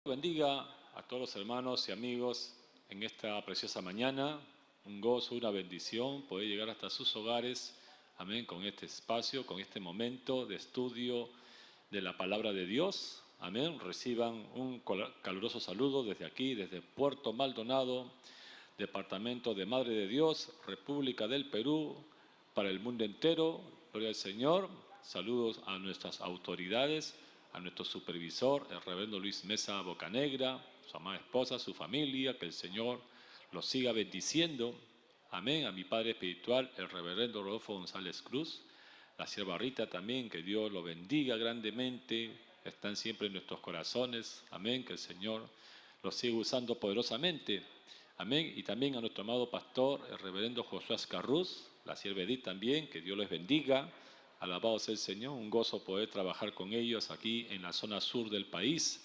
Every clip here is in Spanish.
Bendiga a todos los hermanos y amigos en esta preciosa mañana. Un gozo, una bendición poder llegar hasta sus hogares, amén, con este espacio, con este momento de estudio de la palabra de Dios. Amén. Reciban un caluroso saludo desde aquí, desde Puerto Maldonado, Departamento de Madre de Dios, República del Perú, para el mundo entero. Gloria al Señor. Saludos a nuestras autoridades, a nuestro supervisor, el reverendo Luis Mesa Bocanegra, su amada esposa, su familia, que el Señor los siga bendiciendo. Amén. A mi padre espiritual, el reverendo Rodolfo González Cruz, la sierva Rita también, que Dios lo bendiga grandemente, están siempre en nuestros corazones. Amén. Que el Señor los siga usando poderosamente. Amén. Y también a nuestro amado pastor, el reverendo Josué Ascarruz, la sierva Edith también, que Dios les bendiga. Alabado sea el Señor, un gozo poder trabajar con ellos aquí en la zona sur del país.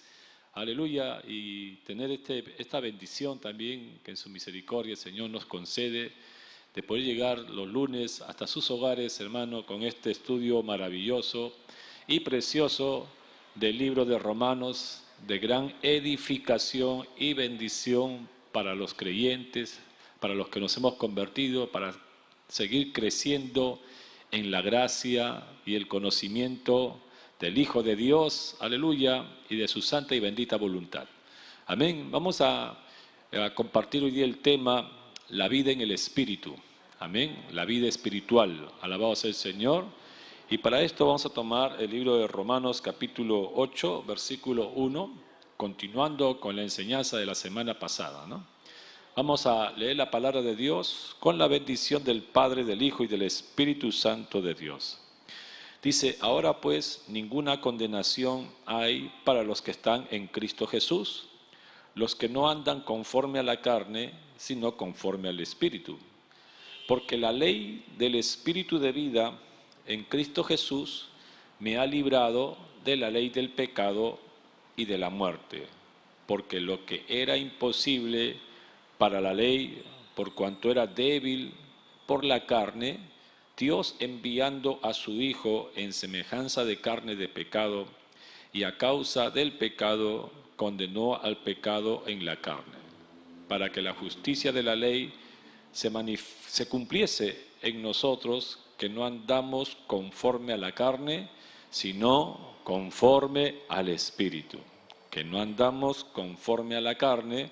Aleluya, y tener esta bendición también que en su misericordia el Señor nos concede de poder llegar los lunes hasta sus hogares, hermano, con este estudio maravilloso y precioso del libro de Romanos, de gran edificación y bendición para los creyentes, para los que nos hemos convertido, para seguir creciendo en la gracia y el conocimiento del Hijo de Dios, aleluya, y de su santa y bendita voluntad. Amén. Vamos a compartir hoy día el tema, la vida en el Espíritu. Amén. La vida espiritual. Alabado sea el Señor. Y para esto vamos a tomar el libro de Romanos capítulo 8, versículo 1, continuando con la enseñanza de la semana pasada, ¿no? Vamos a leer la palabra de Dios con la bendición del Padre, del Hijo y del Espíritu Santo de Dios. Dice, ahora pues ninguna condenación hay para los que están en Cristo Jesús, los que no andan conforme a la carne, sino conforme al Espíritu. Porque la ley del Espíritu de vida en Cristo Jesús me ha librado de la ley del pecado y de la muerte. Porque lo que era imposible para la ley, por cuanto era débil por la carne, Dios enviando a su Hijo en semejanza de carne de pecado, y a causa del pecado condenó al pecado en la carne, para que la justicia de la ley se cumpliese en nosotros, que no andamos conforme a la carne, sino conforme al Espíritu. Que no andamos conforme a la carne,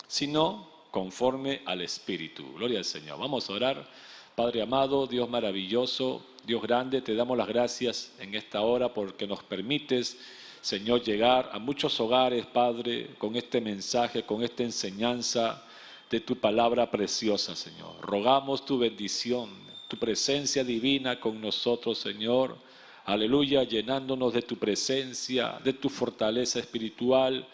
sino conforme al Espíritu. Gloria al Señor. Vamos a orar. Padre amado, Dios maravilloso, Dios grande, te damos las gracias en esta hora porque nos permites, Señor, llegar a muchos hogares, Padre, con este mensaje, con esta enseñanza de tu palabra preciosa, Señor. Rogamos tu bendición, tu presencia divina con nosotros, Señor. Aleluya, llenándonos de tu presencia, de tu fortaleza espiritual,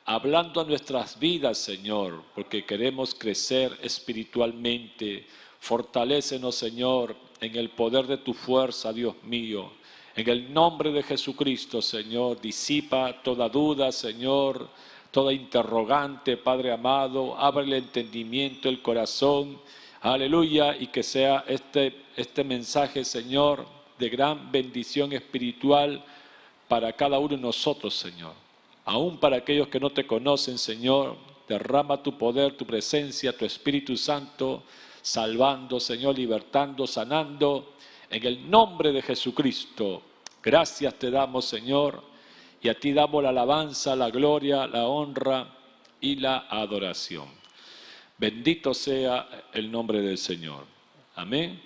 hablando a nuestras vidas, Señor, porque queremos crecer espiritualmente. Fortalécenos, Señor, en el poder de tu fuerza, Dios mío. En el nombre de Jesucristo, Señor, disipa toda duda, Señor, toda interrogante, Padre amado. Abre el entendimiento, el corazón. Aleluya, y que sea este mensaje, Señor, de gran bendición espiritual para cada uno de nosotros, Señor. Aún para aquellos que no te conocen, Señor, derrama tu poder, tu presencia, tu Espíritu Santo, salvando, Señor, libertando, sanando, en el nombre de Jesucristo. Gracias te damos, Señor, y a ti damos la alabanza, la gloria, la honra y la adoración. Bendito sea el nombre del Señor. Amén.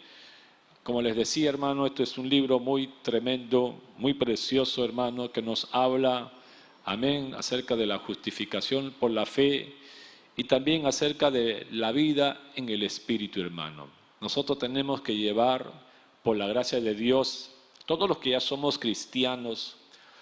Como les decía, hermano, esto es un libro muy tremendo, muy precioso, hermano, que nos habla, amén, acerca de la justificación por la fe y también acerca de la vida en el Espíritu, hermano. Nosotros tenemos que llevar, por la gracia de Dios, todos los que ya somos cristianos,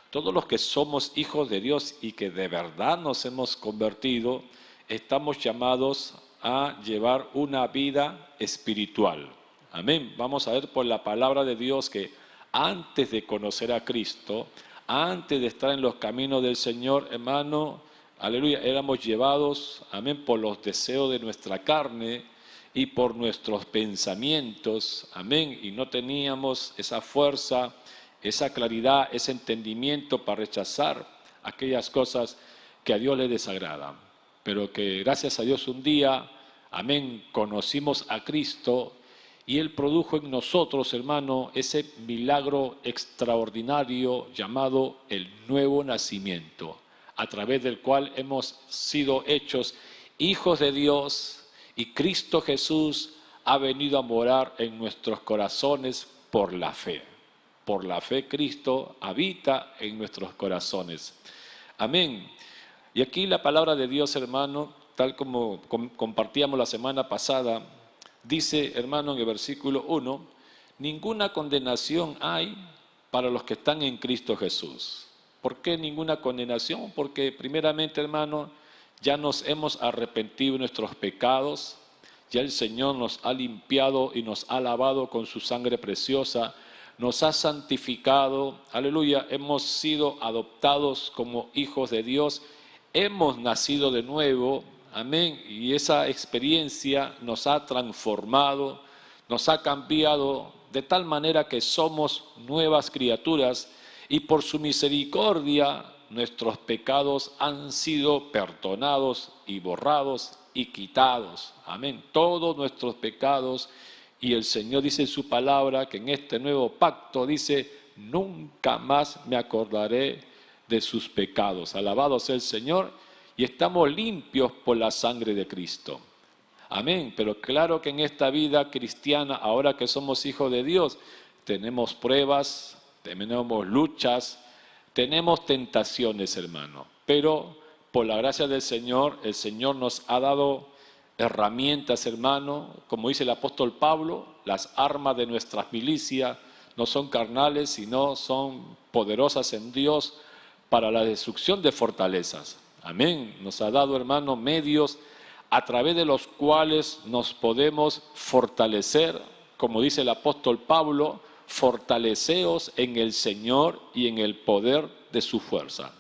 todos los que somos hijos de Dios y que de verdad nos hemos convertido, estamos llamados a llevar una vida espiritual. Amén. Vamos a ver por la palabra de Dios que antes de conocer a Cristo, antes de estar en los caminos del Señor, hermano, aleluya, éramos llevados, amén, por los deseos de nuestra carne y por nuestros pensamientos, amén, y no teníamos esa fuerza, esa claridad, ese entendimiento para rechazar aquellas cosas que a Dios le desagradan, pero que gracias a Dios un día, amén, conocimos a Cristo y Él produjo en nosotros, hermano, ese milagro extraordinario llamado el nuevo nacimiento, a través del cual hemos sido hechos hijos de Dios y Cristo Jesús ha venido a morar en nuestros corazones por la fe. Por la fe Cristo habita en nuestros corazones. Amén. Y aquí la palabra de Dios, hermano, tal como compartíamos la semana pasada, dice, hermano, en el versículo 1, ninguna condenación hay para los que están en Cristo Jesús. ¿Por qué ninguna condenación? Porque primeramente, hermano, ya nos hemos arrepentido de nuestros pecados, ya el Señor nos ha limpiado y nos ha lavado con su sangre preciosa, nos ha santificado, aleluya, hemos sido adoptados como hijos de Dios, hemos nacido de nuevo, amén, y esa experiencia nos ha transformado, nos ha cambiado de tal manera que somos nuevas criaturas y por su misericordia nuestros pecados han sido perdonados y borrados y quitados, amén, todos nuestros pecados. Y el Señor dice en su palabra que en este nuevo pacto dice, nunca más me acordaré de sus pecados. Alabado sea el Señor, y estamos limpios por la sangre de Cristo. Amén, pero claro que en esta vida cristiana, ahora que somos hijos de Dios, tenemos pruebas, tenemos luchas, tenemos tentaciones, hermano. Pero por la gracia del Señor, el Señor nos ha dado herramientas, hermano, como dice el apóstol Pablo, las armas de nuestras milicias no son carnales, sino son poderosas en Dios para la destrucción de fortalezas. Amén. Nos ha dado, hermano, medios a través de los cuales nos podemos fortalecer, como dice el apóstol Pablo, fortaleceos en el Señor y en el poder de su fuerza.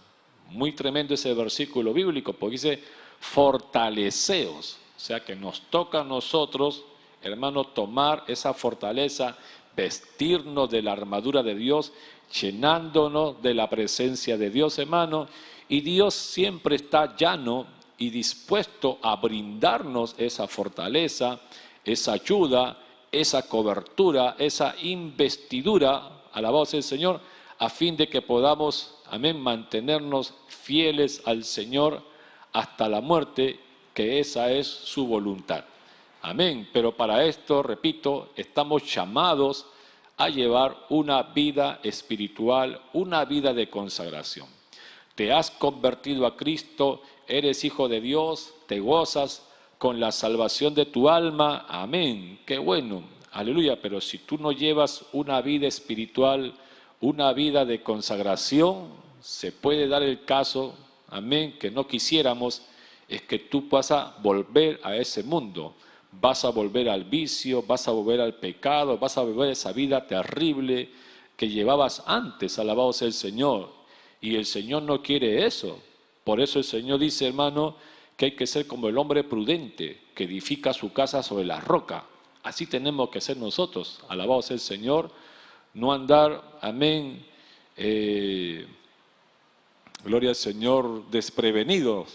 Muy tremendo ese versículo bíblico, porque dice fortaleceos. O sea que nos toca a nosotros, hermano, tomar esa fortaleza, vestirnos de la armadura de Dios, llenándonos de la presencia de Dios, hermano. Y Dios siempre está llano y dispuesto a brindarnos esa fortaleza, esa ayuda, esa cobertura, esa investidura, alabado sea el Señor, a fin de que podamos, amén, mantenernos fieles al Señor hasta la muerte, que esa es su voluntad. Amén. Pero para esto, repito, estamos llamados a llevar una vida espiritual, una vida de consagración. Te has convertido a Cristo, eres hijo de Dios, te gozas con la salvación de tu alma. Amén. Qué bueno. Aleluya. Pero si tú no llevas una vida espiritual, una vida de consagración, se puede dar el caso, amén, que no quisiéramos, es que tú vas a volver a ese mundo, vas a volver al vicio, vas a volver al pecado, vas a volver a esa vida terrible que llevabas antes, alabado sea el Señor. Y el Señor no quiere eso. Por eso el Señor dice, hermano, que hay que ser como el hombre prudente, que edifica su casa sobre la roca. Así tenemos que ser nosotros, alabado sea el Señor, no andar, amén, gloria al Señor, desprevenidos,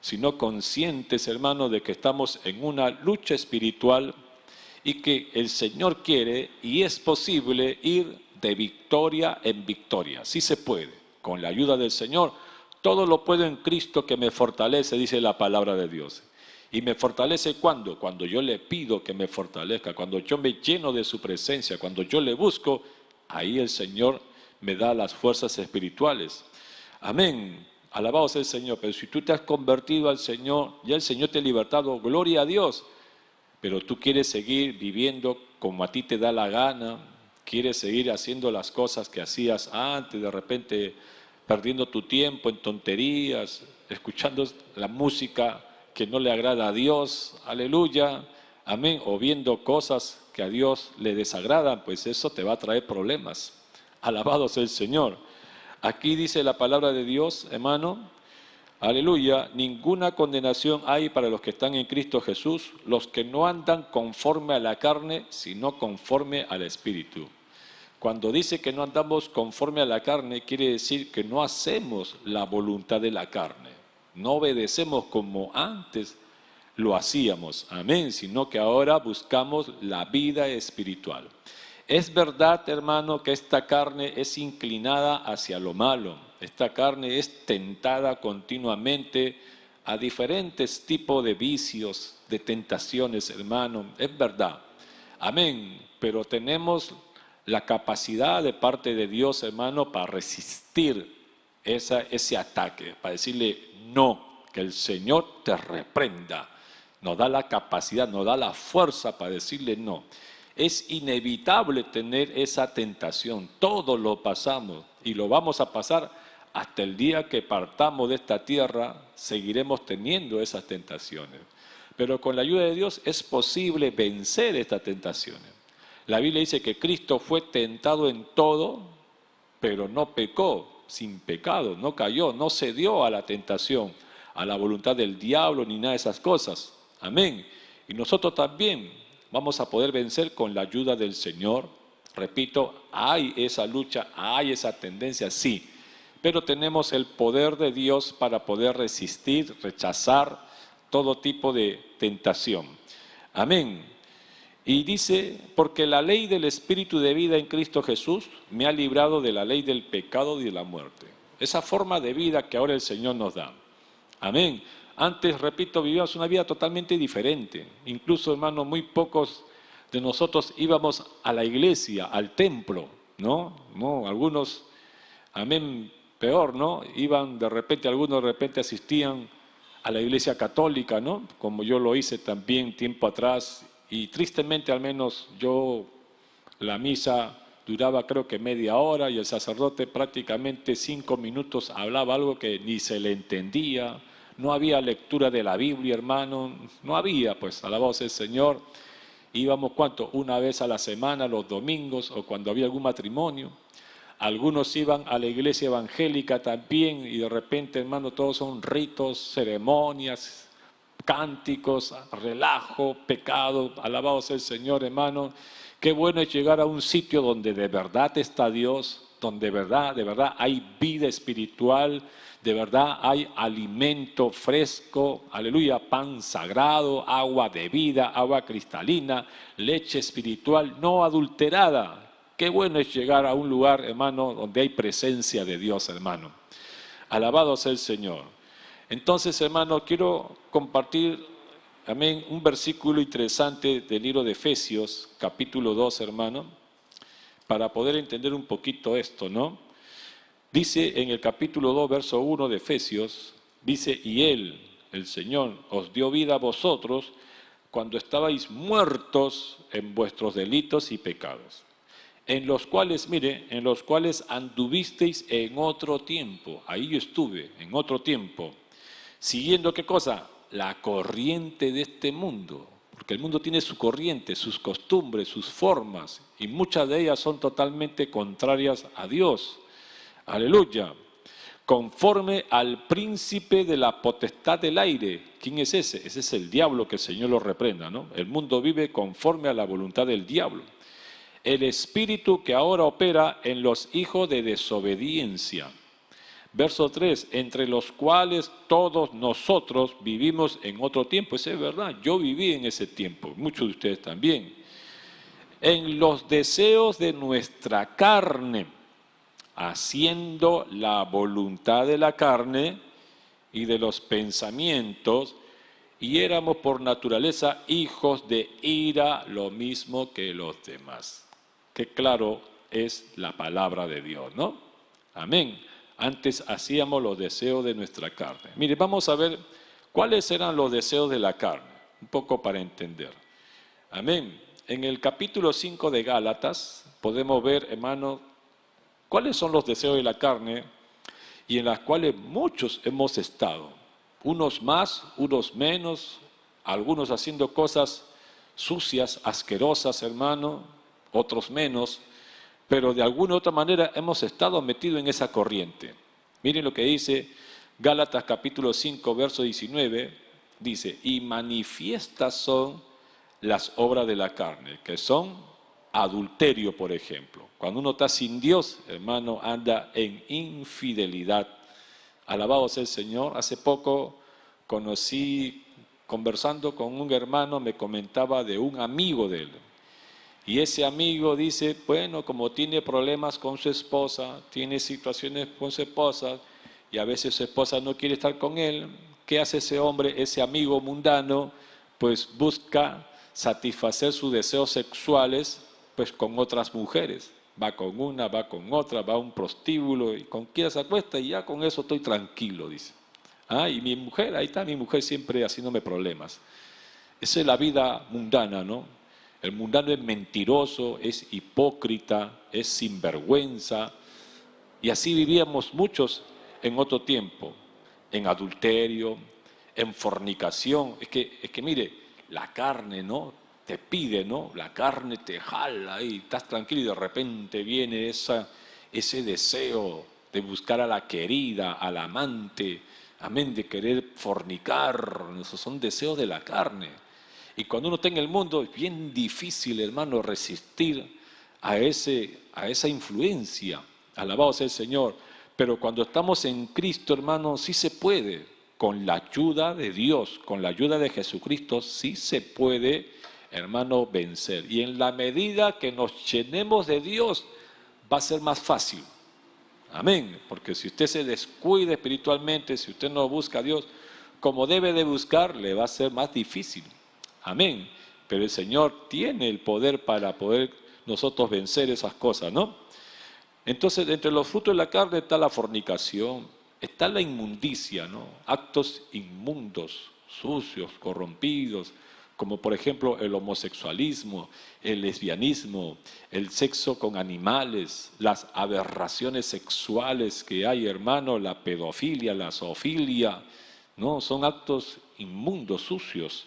sino conscientes, hermanos, de que estamos en una lucha espiritual y que el Señor quiere y es posible ir de victoria en victoria. Sí se puede, con la ayuda del Señor. Todo lo puedo en Cristo que me fortalece, dice la palabra de Dios. ¿Y me fortalece cuándo? Cuando yo le pido que me fortalezca, cuando yo me lleno de su presencia, cuando yo le busco, ahí el Señor me da las fuerzas espirituales. Amén. Alabado sea el Señor. Pero si tú te has convertido al Señor, ya el Señor te ha libertado, gloria a Dios. Pero tú quieres seguir viviendo como a ti te da la gana, quieres seguir haciendo las cosas que hacías antes, de repente perdiendo tu tiempo en tonterías, escuchando la música que no le agrada a Dios, aleluya, amén, o viendo cosas que a Dios le desagradan, pues eso te va a traer problemas. Alabado sea el Señor. Aquí dice la palabra de Dios, hermano, aleluya, ninguna condenación hay para los que están en Cristo Jesús, los que no andan conforme a la carne, sino conforme al Espíritu. Cuando dice que no andamos conforme a la carne, quiere decir que no hacemos la voluntad de la carne. No obedecemos como antes lo hacíamos, amén, sino que ahora buscamos la vida espiritual. Es verdad, hermano, que esta carne es inclinada hacia lo malo. Esta carne es tentada continuamente a diferentes tipos de vicios, de tentaciones, hermano. Es verdad, amén, pero tenemos la capacidad de parte de Dios, hermano, para resistir ese ataque, para decirle no, que el Señor te reprenda. Nos da la capacidad, nos da la fuerza para decirle no. Es inevitable tener esa tentación, todos lo pasamos y lo vamos a pasar hasta el día que partamos de esta tierra, seguiremos teniendo esas tentaciones. Pero con la ayuda de Dios es posible vencer estas tentaciones. La Biblia dice que Cristo fue tentado en todo, pero no pecó, sin pecado, no cayó, no cedió a la tentación, a la voluntad del diablo ni nada de esas cosas. Amén. Y nosotros también vamos a poder vencer con la ayuda del Señor. Repito, hay esa lucha, hay esa tendencia, sí. Pero tenemos el poder de Dios para poder resistir, rechazar todo tipo de tentación. Amén. Y dice, porque la ley del Espíritu de vida en Cristo Jesús me ha librado de la ley del pecado y de la muerte. Esa forma de vida que ahora el Señor nos da. Amén. Antes, repito, vivíamos una vida totalmente diferente. Incluso, hermanos, muy pocos de nosotros íbamos a la iglesia, al templo, ¿no? Algunos, amén, peor, ¿no? Algunos de repente asistían a la iglesia católica, ¿no? Como yo lo hice también tiempo atrás. Y tristemente, al menos la misa duraba creo que media hora y el sacerdote prácticamente 5 minutos hablaba algo que ni se le entendía. No había lectura de la Biblia, hermano, no había, pues, alabado sea el Señor. Íbamos, ¿cuánto? Una vez a la semana, los domingos, o cuando había algún matrimonio. Algunos iban a la iglesia evangélica también, y de repente, hermano, todos son ritos, ceremonias, cánticos, relajo, pecado, alabado sea el Señor, hermano. Qué bueno es llegar a un sitio donde de verdad está Dios, donde de verdad hay vida espiritual, de verdad hay alimento fresco, aleluya, pan sagrado, agua de vida, agua cristalina, leche espiritual no adulterada. Qué bueno es llegar a un lugar, hermano, donde hay presencia de Dios, hermano. Alabado sea el Señor. Entonces, hermano, quiero compartir, amén, un versículo interesante del libro de Efesios, capítulo 2, hermano, para poder entender un poquito esto, ¿no? Dice en el capítulo 2, verso 1 de Efesios, dice, y Él, el Señor, os dio vida a vosotros cuando estabais muertos en vuestros delitos y pecados, en los cuales, mire, en los cuales anduvisteis en otro tiempo. Ahí yo estuve, en otro tiempo. Siguiendo, ¿qué cosa? La corriente de este mundo. Porque el mundo tiene su corriente, sus costumbres, sus formas. Y muchas de ellas son totalmente contrarias a Dios. Aleluya. Conforme al príncipe de la potestad del aire. ¿Quién es ese? Ese es el diablo, que el Señor lo reprenda, ¿no? El mundo vive conforme a la voluntad del diablo. El espíritu que ahora opera en los hijos de desobediencia. Verso 3, entre los cuales todos nosotros vivimos en otro tiempo. Eso es verdad, yo viví en ese tiempo, muchos de ustedes también. En los deseos de nuestra carne, haciendo la voluntad de la carne y de los pensamientos, y éramos por naturaleza hijos de ira, lo mismo que los demás. Qué claro es la palabra de Dios, ¿no? Amén. Antes hacíamos los deseos de nuestra carne. Mire, vamos a ver cuáles eran los deseos de la carne, un poco para entender. Amén. En el capítulo 5 de Gálatas podemos ver, hermano, cuáles son los deseos de la carne y en las cuales muchos hemos estado. Unos más, unos menos, algunos haciendo cosas sucias, asquerosas, hermano, otros menos. Pero de alguna u otra manera hemos estado metidos en esa corriente. Miren lo que dice Gálatas capítulo 5, verso 19. Dice, y manifiestas son las obras de la carne, que son adulterio, por ejemplo. Cuando uno está sin Dios, hermano, anda en infidelidad. Alabado sea el Señor. Hace poco conversando con un hermano, me comentaba de un amigo de él. Y ese amigo dice, bueno, como tiene problemas con su esposa, tiene situaciones con su esposa, y a veces su esposa no quiere estar con él, ¿qué hace ese hombre, ese amigo mundano? Pues busca satisfacer sus deseos sexuales pues con otras mujeres. Va con una, va con otra, va a un prostíbulo y con quien se acuesta y ya con eso estoy tranquilo, dice. Ah, y mi mujer, ahí está mi mujer siempre haciéndome problemas. Esa es la vida mundana, ¿no? El mundano es mentiroso, es hipócrita, es sinvergüenza. Y así vivíamos muchos en otro tiempo, en adulterio, en fornicación. Es que mire, la carne, ¿no? Te pide, ¿no? La carne te jala y estás tranquilo y de repente viene ese deseo de buscar a la querida, al amante, amén, de querer fornicar. Esos son deseos de la carne. Y cuando uno está en el mundo es bien difícil, hermano, resistir a esa influencia. Alabado sea el Señor. Pero cuando estamos en Cristo, hermano, sí se puede. Con la ayuda de Dios, con la ayuda de Jesucristo, sí se puede, hermano, vencer. Y en la medida que nos llenemos de Dios, va a ser más fácil. Amén. Porque si usted se descuida espiritualmente, si usted no busca a Dios como debe de buscar, le va a ser más difícil. Amén. Pero el Señor tiene el poder para poder nosotros vencer esas cosas, ¿no? Entonces, entre los frutos de la carne está la fornicación, está la inmundicia, ¿no? Actos inmundos, sucios, corrompidos, como por ejemplo el homosexualismo, el lesbianismo, el sexo con animales, las aberraciones sexuales que hay, hermano, la pedofilia, la zoofilia, ¿no? Son actos inmundos, sucios.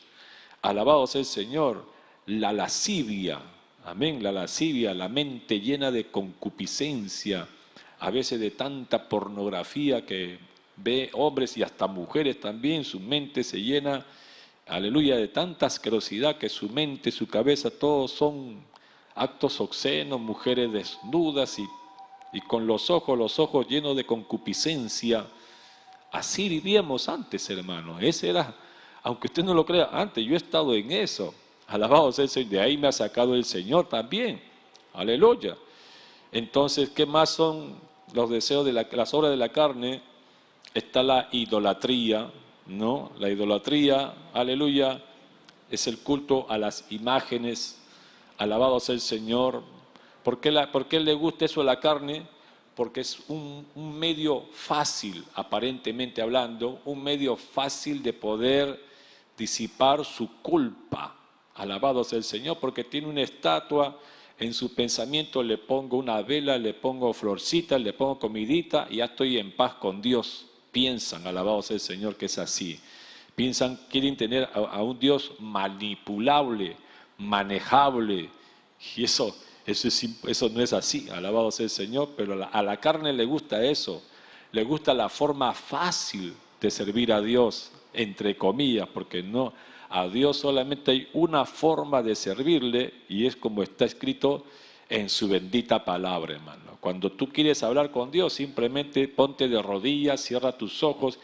Alabado sea el Señor. La lascivia, amén, la lascivia, la mente llena de concupiscencia, a veces de tanta pornografía que ve hombres y hasta mujeres también, su mente se llena, aleluya, de tanta asquerosidad que su mente, su cabeza, todos son actos obscenos, mujeres desnudas y con los ojos llenos de concupiscencia. Así vivíamos antes, hermano. Ese era, aunque usted no lo crea, antes yo he estado en eso. Alabado sea el Señor. De ahí me ha sacado el Señor también. Aleluya. Entonces, ¿qué más son los deseos de las obras de la carne? Está la idolatría, ¿no? La idolatría, aleluya, es el culto a las imágenes. Alabado sea el Señor. ¿Por qué le gusta eso a la carne? Porque es un medio fácil, aparentemente hablando, un medio fácil de poder disipar su culpa. Alabado sea el Señor, porque tiene una estatua, en su pensamiento le pongo una vela, le pongo florcitas, le pongo comidita y ya estoy en paz con Dios. Piensan, alabado sea el Señor, que es así. Piensan, quieren tener a un Dios manipulable, manejable, y eso no es así, alabado sea el Señor, pero a la carne le gusta eso, le gusta la forma fácil de servir a Dios, entre comillas, porque no, a Dios solamente hay una forma de servirle y es como está escrito en su bendita palabra, hermano. Cuando tú quieres hablar con Dios, simplemente ponte de rodillas, cierra tus ojos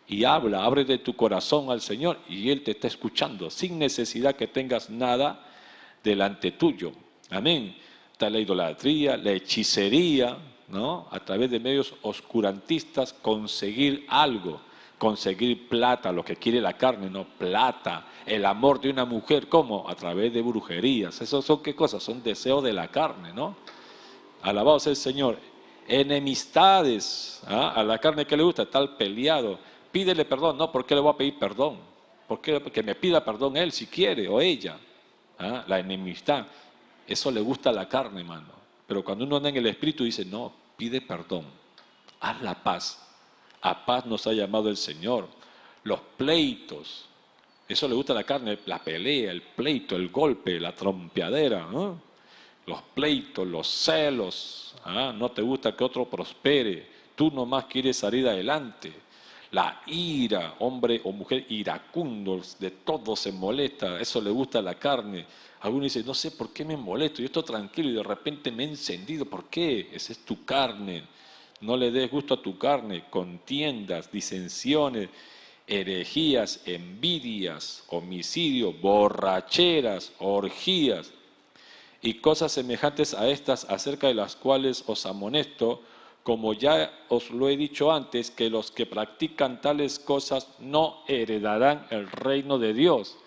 y habla, abre de tu corazón al Señor y Él te está escuchando, sin necesidad que tengas nada delante tuyo. Amén. Está la idolatría, la hechicería, ¿no? A través de medios oscurantistas, conseguir algo, conseguir plata, lo que quiere la carne, no plata, el amor de una mujer, ¿cómo? A través de brujerías. ¿Esos son qué cosas? Son deseos de la carne, ¿no? Alabado sea el Señor. Enemistades, ¿ah? A la carne que le gusta, estar peleado. Pídele perdón, no, ¿por qué le voy a pedir perdón? ¿Por qué? Que me pida perdón él si quiere o ella. ¿Ah? La enemistad, eso le gusta a la carne, hermano. Pero cuando uno anda en el Espíritu dice, no, pide perdón, haz la paz. A paz nos ha llamado el Señor. Los pleitos, eso le gusta a la carne, la pelea, el pleito, el golpe, la trompeadera, ¿no? Los pleitos, los celos, ¿ah? No te gusta que otro prospere, tú nomás quieres salir adelante. La ira, hombre o mujer iracundos, de todo se molesta, eso le gusta a la carne. Algunos dicen, no sé por qué me molesto, yo estoy tranquilo y de repente me he encendido, ¿por qué? Esa es tu carne, No le des gusto a tu carne, contiendas, disensiones, herejías, envidias, homicidio, borracheras, orgías y cosas semejantes a estas, acerca de las cuales os amonesto, como ya os lo he dicho antes, que los que practican tales cosas no heredarán el reino de Dios.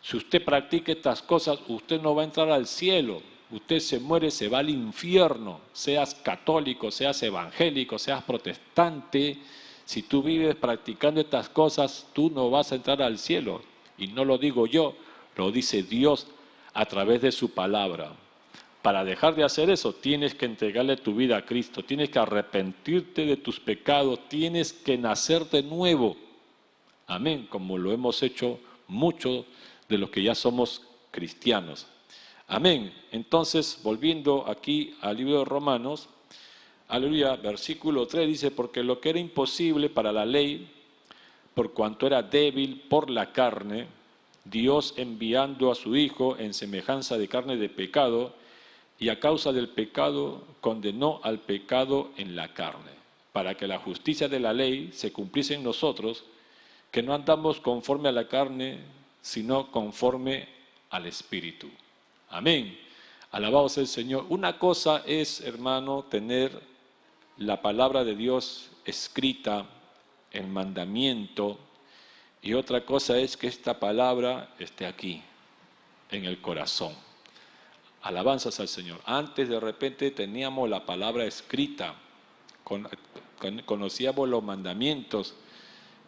Si usted practica estas cosas, usted no va a entrar al cielo. Usted se muere, se va al infierno. Seas católico, seas evangélico, seas protestante. Si tú vives practicando estas cosas, tú no vas a entrar al cielo. Y no lo digo yo, lo dice Dios a través de su palabra. Para dejar de hacer eso, tienes que entregarle tu vida a Cristo. Tienes que arrepentirte de tus pecados. Tienes que nacer de nuevo. Amén, como lo hemos hecho muchos de los que ya somos cristianos. Amén. Entonces, volviendo aquí al libro de Romanos, aleluya, versículo 3 dice, porque lo que era imposible para la ley, por cuanto era débil por la carne, Dios enviando a su Hijo en semejanza de carne de pecado, y a causa del pecado condenó al pecado en la carne, para que la justicia de la ley se cumpliese en nosotros, que no andamos conforme a la carne, sino conforme al Espíritu. Amén. Alabado sea el Señor. Una cosa es, hermano, tener la palabra de Dios escrita en mandamiento, y otra cosa es que esta palabra esté aquí, en el corazón. Alabanzas al Señor. Antes de repente teníamos la palabra escrita, conocíamos los mandamientos,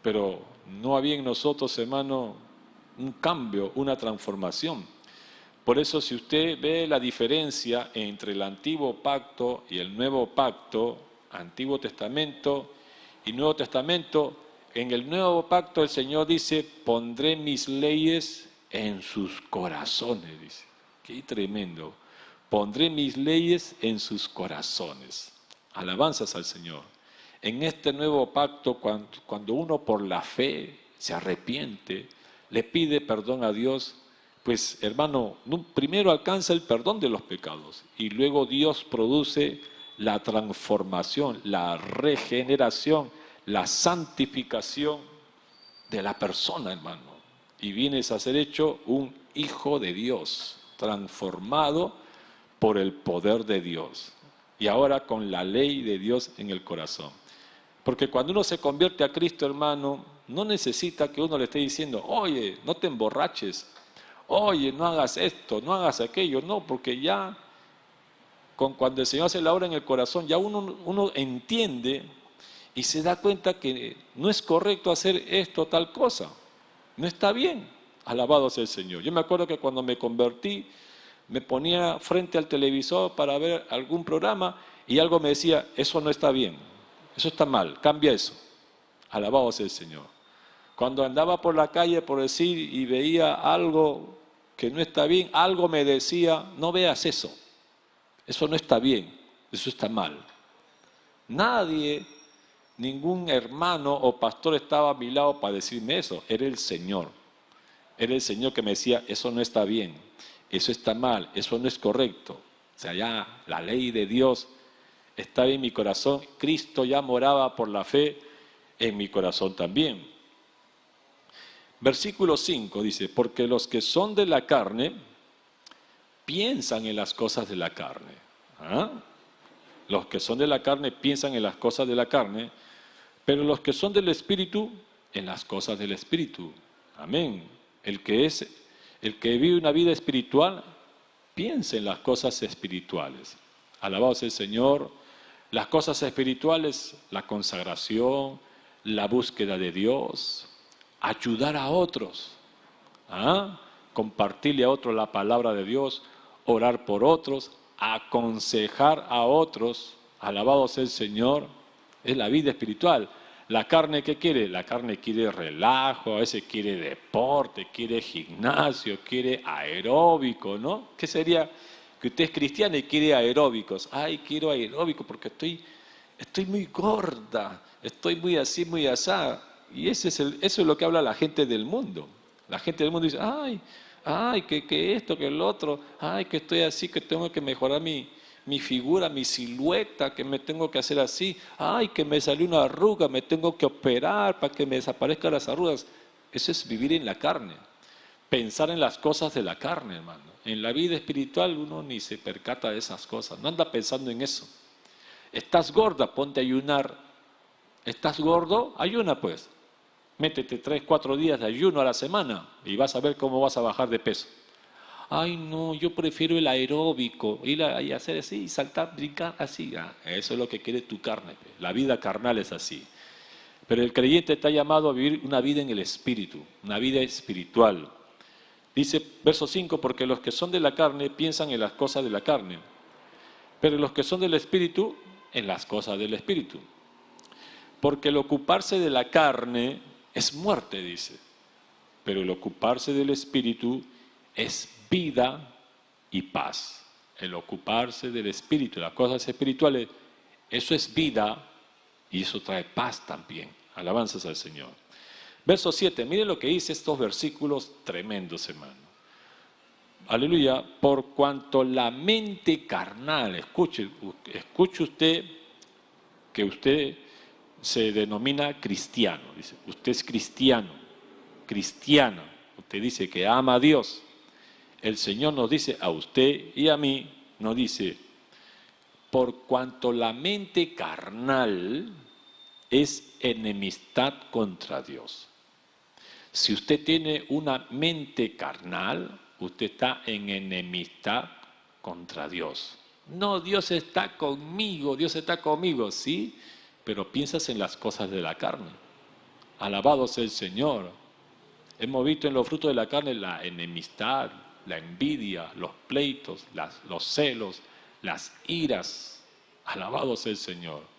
pero no había en nosotros, hermano, un cambio, una transformación. Por eso, si usted ve la diferencia entre el Antiguo Pacto y el Nuevo Pacto, Antiguo Testamento y Nuevo Testamento, en el Nuevo Pacto el Señor dice, pondré mis leyes en sus corazones, dice. Qué tremendo. Pondré mis leyes en sus corazones. Alabanzas al Señor. En este nuevo pacto, cuando uno por la fe se arrepiente, le pide perdón a Dios, pues hermano, primero alcanza el perdón de los pecados y luego Dios produce la transformación, la regeneración, la santificación de la persona, hermano. Y vienes a ser hecho un hijo de Dios, transformado por el poder de Dios. Y ahora con la ley de Dios en el corazón. Porque cuando uno se convierte a Cristo, hermano, no necesita que uno le esté diciendo, oye, no te emborraches, oye, no hagas esto, no hagas aquello. No, porque ya cuando el Señor hace la obra en el corazón, ya uno entiende y se da cuenta que no es correcto hacer esto, tal cosa. No está bien. Alabado sea el Señor. Yo me acuerdo que cuando me convertí, me ponía frente al televisor para ver algún programa y algo me decía, eso no está bien, eso está mal, cambia eso. Alabado sea el Señor. Cuando andaba por la calle, por decir, y veía algo que no está bien, algo me decía, no veas eso, eso no está bien, eso está mal. Nadie, ningún hermano o pastor estaba a mi lado para decirme eso, era el Señor. Era el Señor que me decía, eso no está bien, eso está mal, eso no es correcto. O sea, ya la ley de Dios estaba en mi corazón, Cristo ya moraba por la fe en mi corazón también. Versículo 5 dice, porque los que son de la carne piensan en las cosas de la carne. ¿Ah? Los que son de la carne piensan en las cosas de la carne, pero los que son del Espíritu, en las cosas del Espíritu. Amén. El que vive una vida espiritual, piensa en las cosas espirituales. Alabado sea el Señor. Las cosas espirituales, la consagración, la búsqueda de Dios, ayudar a otros, compartirle a otros la palabra de Dios, orar por otros, aconsejar a otros. Alabado sea el Señor. Es la vida espiritual. La carne, ¿qué quiere? La carne quiere relajo, a veces quiere deporte, quiere gimnasio, quiere aeróbico, ¿no? ¿Qué sería que usted es cristiano y quiere aeróbicos? Ay, quiero aeróbico porque estoy muy gorda, estoy muy así, muy asá. Y eso es lo que habla la gente del mundo. La gente del mundo dice, ay, que esto, que el otro, ay, que estoy así, que tengo que mejorar mi mi figura, mi silueta, que me tengo que hacer así. Ay, que me salió una arruga, me tengo que operar para que me desaparezcan las arrugas. Eso es vivir en la carne. Pensar en las cosas de la carne, hermano. En la vida espiritual uno ni se percata de esas cosas. No anda pensando en eso. Estás gorda, ponte a ayunar. ¿Estás gordo? Ayuna pues. Métete 3, 4 días de ayuno a la semana y vas a ver cómo vas a bajar de peso. Ay, no, yo prefiero el aeróbico, ir a hacer así, saltar, brincar así. Eso es lo que quiere tu carne. La vida carnal es así. Pero el creyente está llamado a vivir una vida en el Espíritu, una vida espiritual. Dice, verso 5, porque los que son de la carne piensan en las cosas de la carne, pero los que son del Espíritu, en las cosas del Espíritu. Porque el ocuparse de la carne es muerte, dice, pero el ocuparse del Espíritu es vida y paz. El ocuparse del Espíritu, las cosas espirituales, eso es vida y eso trae paz también. Alabanzas al Señor. Verso 7, miren lo que dice estos versículos tremendos, hermano. Aleluya, por cuanto la mente carnal, escuche usted que usted se denomina cristiano, dice, usted es cristiano, cristiana, usted dice que ama a Dios. El Señor nos dice a usted y a mí, nos dice, por cuanto la mente carnal es enemistad contra Dios. Si usted tiene una mente carnal, usted está en enemistad contra Dios. No, Dios está conmigo, sí, pero piensas en las cosas de la carne. Alabado sea el Señor. Hemos visto en los frutos de la carne la enemistad, la envidia, los pleitos, los celos, las iras. Alabado sea el Señor.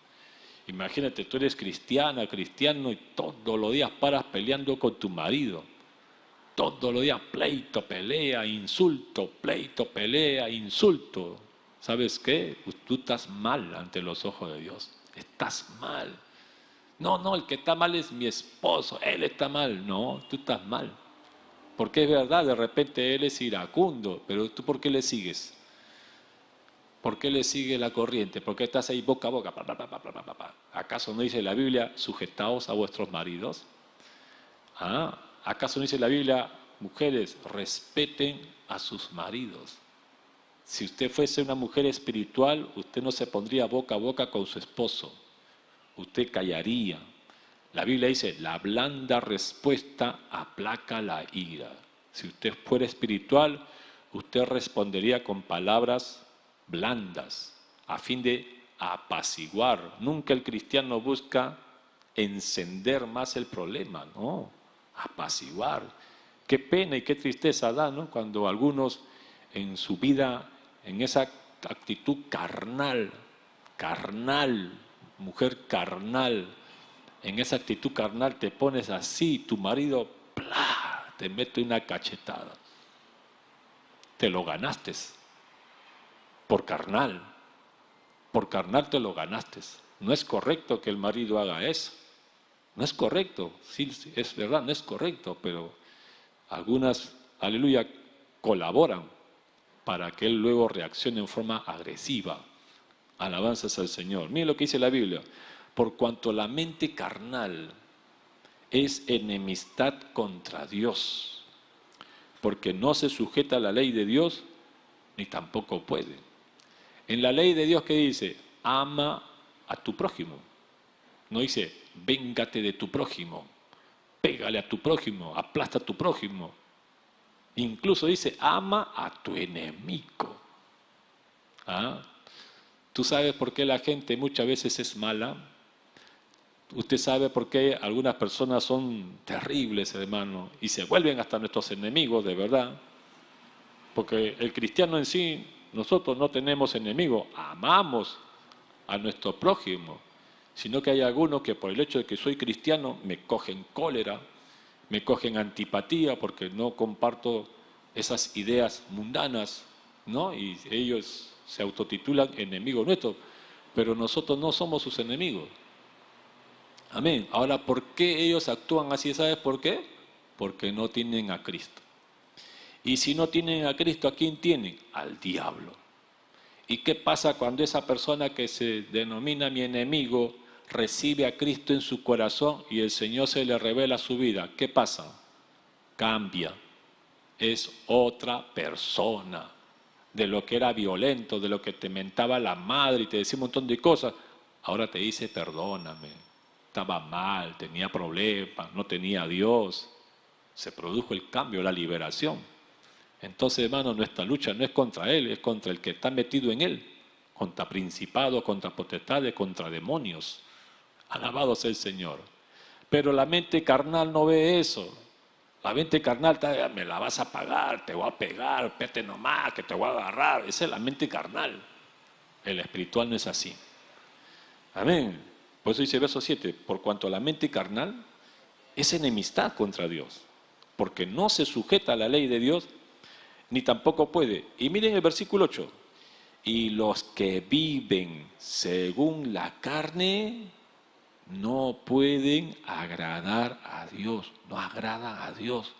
Imagínate, tú eres cristiana, cristiano y todos los días paras peleando con tu marido. Todos los días pleito, pelea, insulto, pleito, pelea, insulto. ¿Sabes qué? Tú estás mal ante los ojos de Dios. Estás mal. No, el que está mal es mi esposo, él está mal. No, tú estás mal. Porque es verdad, de repente él es iracundo, pero tú ¿por qué le sigues? ¿Por qué le sigue la corriente? ¿Por qué estás ahí boca a boca? ¿Acaso no dice la Biblia, sujetaos a vuestros maridos? ¿Acaso no dice la Biblia, mujeres, respeten a sus maridos? Si usted fuese una mujer espiritual, usted no se pondría boca a boca con su esposo. Usted callaría. La Biblia dice, la blanda respuesta aplaca la ira. Si usted fuera espiritual, usted respondería con palabras blandas, a fin de apaciguar. Nunca el cristiano busca encender más el problema, no, apaciguar. Qué pena y qué tristeza da, ¿no? Cuando algunos en su vida, en esa actitud carnal, mujer carnal, en esa actitud carnal te pones así, tu marido ¡plá!, te mete una cachetada. Te lo ganaste. Por carnal te lo ganaste. No es correcto que el marido haga eso. No es correcto, sí, es verdad, no es correcto, pero algunas, aleluya, colaboran para que él luego reaccione en forma agresiva. Alabanzas al Señor. Miren lo que dice la Biblia. Por cuanto la mente carnal es enemistad contra Dios, porque no se sujeta a la ley de Dios, ni tampoco puede. En la ley de Dios, ¿qué dice? Ama a tu prójimo. No dice, véngate de tu prójimo, pégale a tu prójimo, aplasta a tu prójimo. Incluso dice, ama a tu enemigo. ¿Tú sabes por qué la gente muchas veces es mala? Usted sabe por qué algunas personas son terribles, hermano, y se vuelven hasta nuestros enemigos, de verdad. Porque el cristiano en sí, nosotros no tenemos enemigos, amamos a nuestro prójimo, sino que hay algunos que por el hecho de que soy cristiano me cogen cólera, me cogen antipatía porque no comparto esas ideas mundanas, ¿no? Y ellos se autotitulan enemigos nuestros, pero nosotros no somos sus enemigos. Amén. Ahora, ¿por qué ellos actúan así? ¿Sabes por qué? Porque no tienen a Cristo. Y si no tienen a Cristo, ¿a quién tienen? Al diablo. ¿Y qué pasa cuando esa persona que se denomina mi enemigo recibe a Cristo en su corazón y el Señor se le revela su vida? ¿Qué pasa? Cambia. Es otra persona. De lo que era violento, de lo que te mentaba la madre y te decía un montón de cosas, ahora te dice perdóname, estaba mal, tenía problemas, no tenía a Dios. Se produjo el cambio, la liberación. Entonces, hermano, nuestra lucha no es contra él, es contra el que está metido en él, contra principados, contra potestades, contra demonios. Alabado sea el Señor. Pero la mente carnal no ve eso. La mente carnal, me la vas a pagar, te voy a pegar, vete nomás, que te voy a agarrar. Esa es la mente carnal. El espiritual no es así. Amén. Por eso dice verso 7, por cuanto la mente carnal es enemistad contra Dios, porque no se sujeta a la ley de Dios, ni tampoco puede. Y miren el versículo 8. Y los que viven según la carne no pueden agradar a Dios, no agradan a Dios.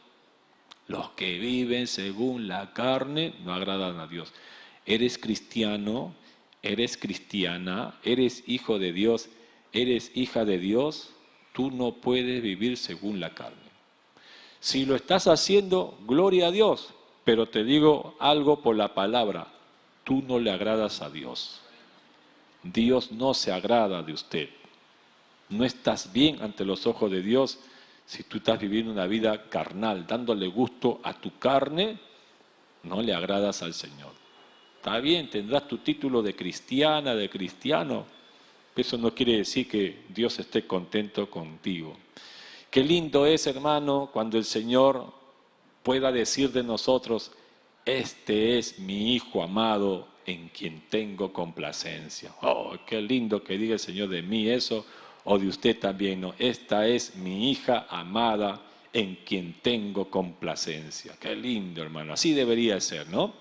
Los que viven según la carne no agradan a Dios. Eres cristiano, eres cristiana, eres hijo de Dios, eres hija de Dios, tú no puedes vivir según la carne. Si lo estás haciendo, gloria a Dios, pero te digo algo por la palabra, tú no le agradas a Dios. Dios no se agrada de usted. No estás bien ante los ojos de Dios si tú estás viviendo una vida carnal, dándole gusto a tu carne, no le agradas al Señor. Está bien, tendrás tu título de cristiana, de cristiano, eso no quiere decir que Dios esté contento contigo. Qué lindo es, hermano, cuando el Señor pueda decir de nosotros, este es mi Hijo amado en quien tengo complacencia. Oh, qué lindo que diga el Señor de mí eso, o de usted también, ¿no? Esta es mi hija amada en quien tengo complacencia. Qué lindo, hermano. Así debería ser, ¿no?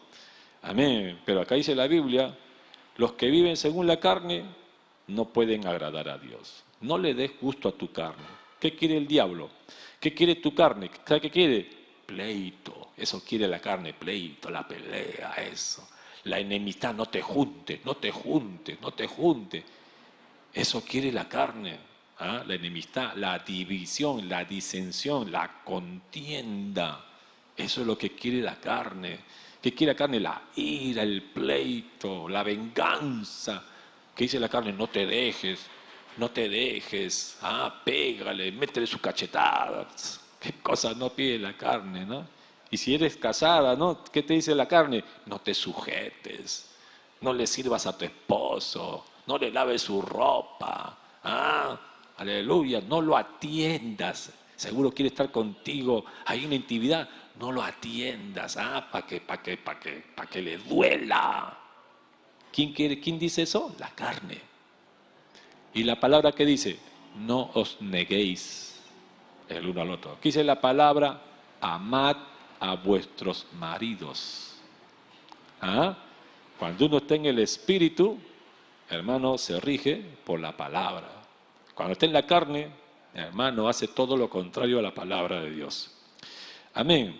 Amén. Pero acá dice la Biblia, los que viven según la carne no pueden agradar a Dios. No le des gusto a tu carne. ¿Qué quiere el diablo? ¿Qué quiere tu carne? ¿Sabe qué quiere? Pleito. Eso quiere la carne, pleito, la pelea, eso. La enemistad, no te juntes, no te juntes, no te juntes. Eso quiere la carne, ¿ah? La enemistad, la división, la disensión, la contienda. Eso es lo que quiere la carne. ¿Qué quiere la carne? La ira, el pleito, la venganza. ¿Qué dice la carne? No te dejes, no te dejes. Pégale, métele sus cachetadas. ¿Qué cosas no pide la carne, no? Y si eres casada, ¿no? ¿Qué te dice la carne? No te sujetes, no le sirvas a tu esposo. No le laves su ropa, aleluya, no lo atiendas. Seguro quiere estar contigo, hay una intimidad, no lo atiendas, para que le duela. ¿Quién dice eso? La carne. Y la palabra que dice, no os neguéis el uno al otro. ¿Qué dice la palabra? Amad a vuestros maridos. Cuando uno está en el espíritu, hermano, se rige por la palabra. Cuando está en la carne, hermano, hace todo lo contrario a la palabra de Dios. Amén.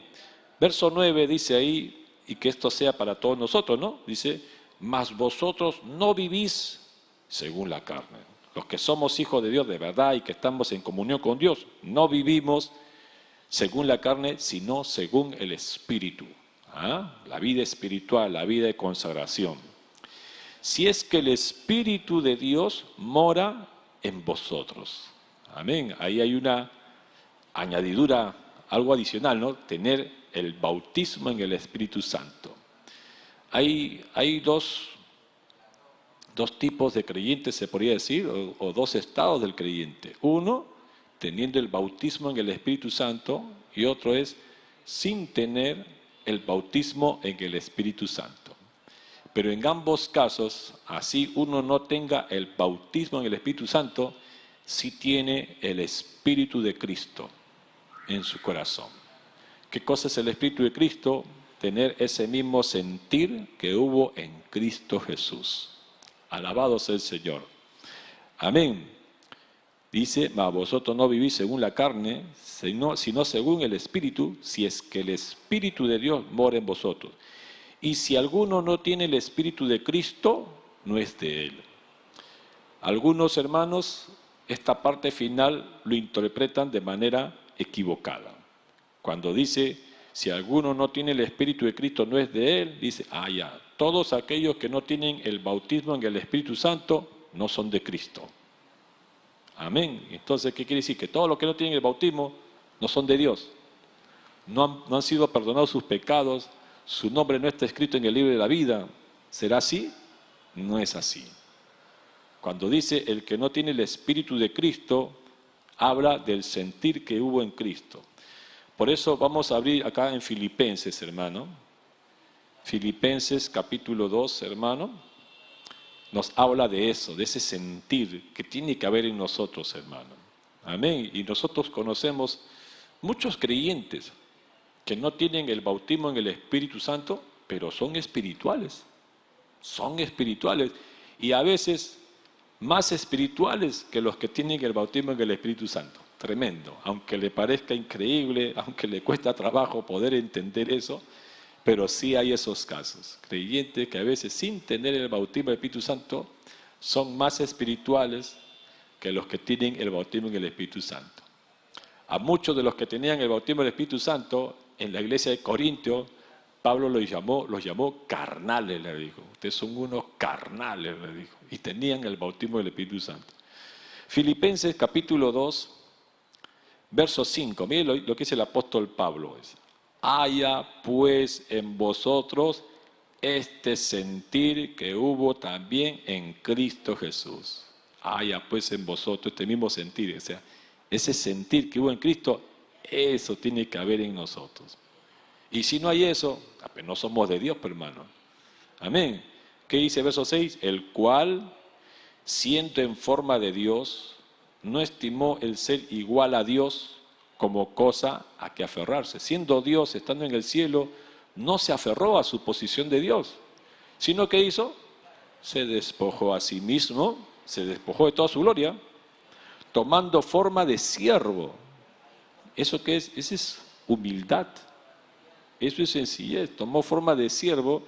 Verso 9 dice ahí, y que esto sea para todos nosotros, ¿no? Dice, mas vosotros no vivís según la carne. Los que somos hijos de Dios de verdad y que estamos en comunión con Dios, no vivimos según la carne, sino según el Espíritu. La vida espiritual, la vida de consagración. Si es que el Espíritu de Dios mora en vosotros. Amén. Ahí hay una añadidura, algo adicional, ¿no? Tener el bautismo en el Espíritu Santo. Hay dos tipos de creyentes, se podría decir, o dos estados del creyente. Uno, teniendo el bautismo en el Espíritu Santo, y otro es sin tener el bautismo en el Espíritu Santo. Pero en ambos casos, así uno no tenga el bautismo en el Espíritu Santo, sí tiene el Espíritu de Cristo en su corazón. ¿Qué cosa es el Espíritu de Cristo? Tener ese mismo sentir que hubo en Cristo Jesús. Alabado sea el Señor. Amén. Dice, mas vosotros no vivís según la carne, sino según el Espíritu, si es que el Espíritu de Dios mora en vosotros. Y si alguno no tiene el Espíritu de Cristo, no es de Él. Algunos hermanos, esta parte final lo interpretan de manera equivocada. Cuando dice, si alguno no tiene el Espíritu de Cristo, no es de Él, dice, ya, todos aquellos que no tienen el bautismo en el Espíritu Santo, no son de Cristo. Amén. Entonces, ¿qué quiere decir? Que todos los que no tienen el bautismo, no son de Dios. No han sido perdonados sus pecados, su nombre no está escrito en el libro de la vida. ¿Será así? No es así. Cuando dice el que no tiene el Espíritu de Cristo, habla del sentir que hubo en Cristo. Por eso vamos a abrir acá en Filipenses, hermano. Filipenses capítulo 2, hermano. Nos habla de eso, de ese sentir que tiene que haber en nosotros, hermano. Amén. Y nosotros conocemos muchos creyentes que no tienen el bautismo en el Espíritu Santo, pero son espirituales. Son espirituales. Y a veces más espirituales que los que tienen el bautismo en el Espíritu Santo. Tremendo. Aunque le parezca increíble, aunque le cuesta trabajo poder entender eso, pero sí hay esos casos. Creyentes que a veces sin tener el bautismo del Espíritu Santo son más espirituales que los que tienen el bautismo en el Espíritu Santo. A muchos de los que tenían el bautismo del Espíritu Santo, en la iglesia de Corintio, Pablo los llamó carnales, le dijo. Ustedes son unos carnales, le dijo. Y tenían el bautismo del Espíritu Santo. Filipenses capítulo 2, verso 5. Miren lo que dice el apóstol Pablo. Haya pues en vosotros este sentir que hubo también en Cristo Jesús. Haya pues en vosotros este mismo sentir. O sea, ese sentir que hubo en Cristo, eso tiene que haber en nosotros. Y si no hay eso, pues no somos de Dios, hermano. Amén. ¿Qué dice verso 6? El cual, siendo en forma de Dios, no estimó el ser igual a Dios como cosa a que aferrarse. Siendo Dios, estando en el cielo, no se aferró a su posición de Dios, sino que hizo, se despojó a sí mismo, se despojó de toda su gloria, tomando forma de siervo. ¿Eso qué es? Esa es humildad. Eso es sencillez. Tomó forma de siervo,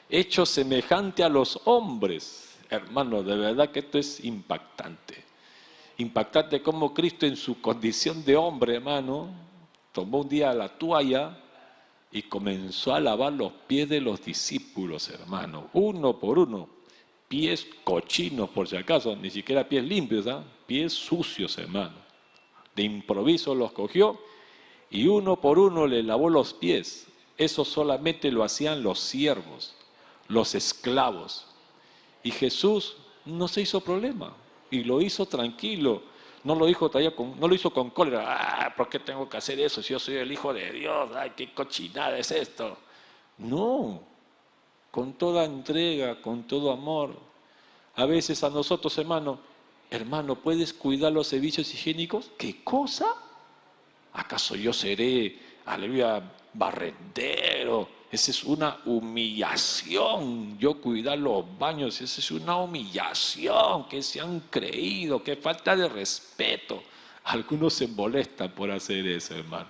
hecho semejante a los hombres. Hermano, de verdad que esto es impactante. Impactante como Cristo en su condición de hombre, hermano, tomó un día la toalla y comenzó a lavar los pies de los discípulos, hermano, uno por uno. Pies cochinos, por si acaso, ni siquiera pies limpios, ¿eh? Pies sucios, hermano. De improviso los cogió y uno por uno le lavó los pies. Eso solamente lo hacían los siervos, los esclavos. Y Jesús no se hizo problema y lo hizo tranquilo. No lo hizo con cólera. ¿Por qué tengo que hacer eso si yo soy el Hijo de Dios? ¡Ay, qué cochinada es esto! No, con toda entrega, con todo amor. A veces a nosotros, hermano, ¿puedes cuidar los servicios higiénicos? ¿Qué cosa? ¿Acaso yo seré, aleluya, barrendero? Esa es una humillación. Yo cuidar los baños, esa es una humillación. Que se han creído, que falta de respeto. Algunos se molestan por hacer eso, hermano.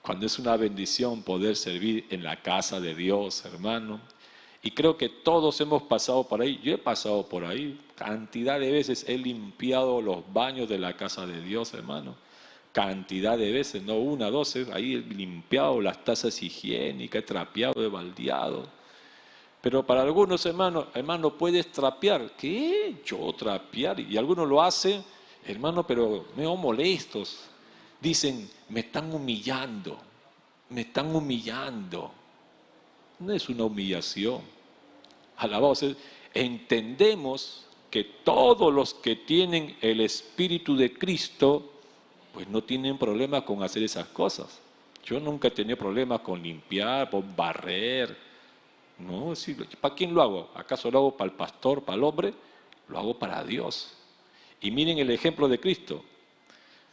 Cuando es una bendición poder servir en la casa de Dios, hermano. Y creo que todos hemos pasado por ahí. Yo he pasado por ahí. Cantidad de veces he limpiado los baños de la casa de Dios, hermano. Cantidad de veces, no una, 12, ahí he limpiado las tazas higiénicas, he trapeado, he baldeado. Pero para algunos hermano, ¿puedes trapear? ¿Qué? Yo trapear. Y algunos lo hacen, hermano, pero medio molestos. Dicen, me están humillando, me están humillando. No es una humillación. Alabado sea. Entendemos que todos los que tienen el Espíritu de Cristo, pues no tienen problema con hacer esas cosas. Yo nunca he tenido problemas con limpiar, con barrer. No, sí, ¿para quién lo hago? ¿Acaso lo hago para el pastor, para el hombre? Lo hago para Dios. Y miren el ejemplo de Cristo.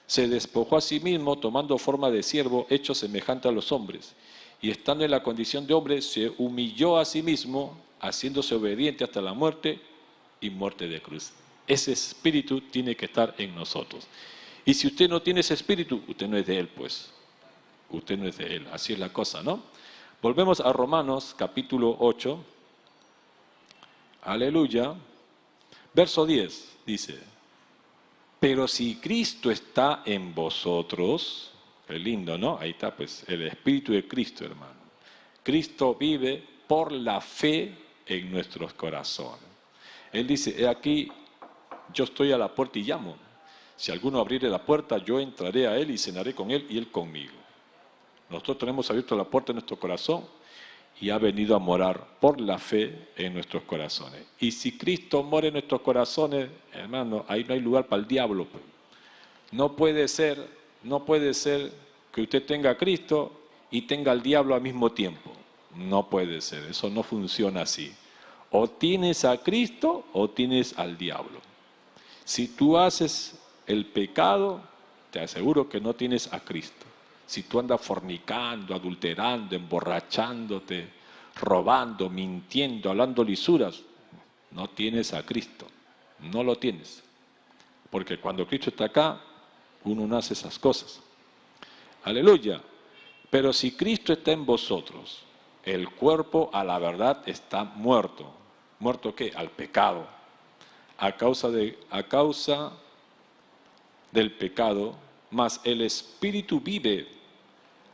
Se despojó a sí mismo, tomando forma de siervo, hecho semejante a los hombres. Y estando en la condición de hombre, se humilló a sí mismo, haciéndose obediente hasta la muerte y muerte de cruz. Ese espíritu tiene que estar en nosotros. Y si usted no tiene ese espíritu, usted no es de él, pues. Usted no es de él. Así es la cosa, ¿no? Volvemos a Romanos capítulo 8. Aleluya. Verso 10 dice, pero si Cristo está en vosotros, qué lindo, ¿no? Ahí está pues el Espíritu de Cristo, hermano. Cristo vive por la fe en nuestros corazones. Él dice, he aquí, yo estoy a la puerta y llamo. Si alguno abriere la puerta, yo entraré a él y cenaré con él y él conmigo. Nosotros tenemos abierto la puerta de nuestro corazón y ha venido a morar por la fe en nuestros corazones. Y si Cristo mora en nuestros corazones, hermano, ahí no hay lugar para el diablo. Pues. No puede ser que usted tenga a Cristo y tenga al diablo al mismo tiempo. No puede ser, eso no funciona así. O tienes a Cristo o tienes al diablo. Si tú haces el pecado, te aseguro que no tienes a Cristo. Si tú andas fornicando, adulterando, emborrachándote, robando, mintiendo, hablando lisuras, no tienes a Cristo. No lo tienes. Porque cuando Cristo está acá, uno no hace esas cosas. Aleluya. Pero si Cristo está en vosotros, el cuerpo a la verdad está muerto. ¿Muerto qué? Al pecado. A causa del pecado, mas el Espíritu vive